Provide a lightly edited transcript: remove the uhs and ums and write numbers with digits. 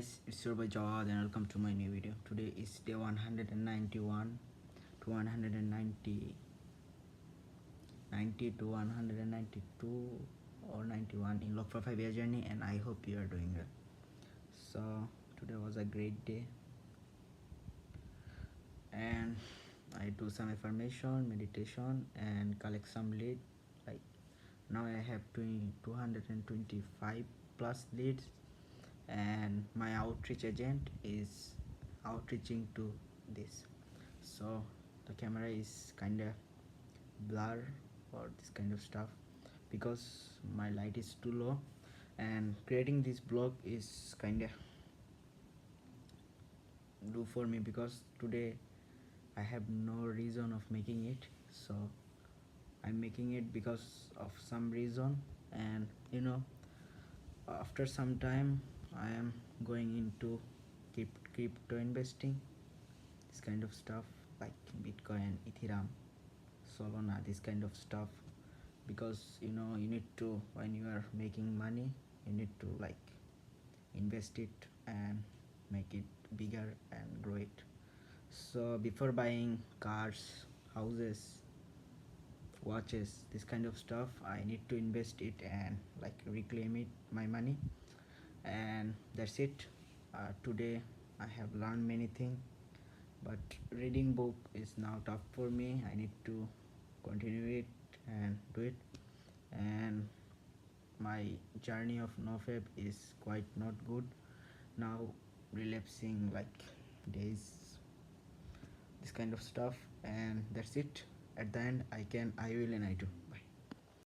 It's your boy Jawad and welcome to my new video. Today is day 191 to 190, 90 to 192 or 91 in log for 5 year journey, and I hope you are doing well. So today was a great day and I do some affirmation, meditation and collect some lead. Like now I have 225 plus leads, and my outreach agent is outreaching to this. So the camera is kind of blur or this kind of stuff because my light is too low, and creating this blog is kind of do for me because today I have no reason of making it. So I'm making it because of some reason, and after some time I am going into crypto investing, this kind of stuff like Bitcoin, Ethereum, Solana, this kind of stuff, because you need to, when you are making money, you need to like invest it and make it bigger and grow it. So before buying cars, houses, watches, this kind of stuff, I need to invest it and like reclaim it, my money. And that's it. Today I have learned many things, but reading book is now tough for me. I need to continue it and do it. And my journey of nofab is quite not good now, relapsing like days, this kind of stuff. And that's it. At the end I will and I do.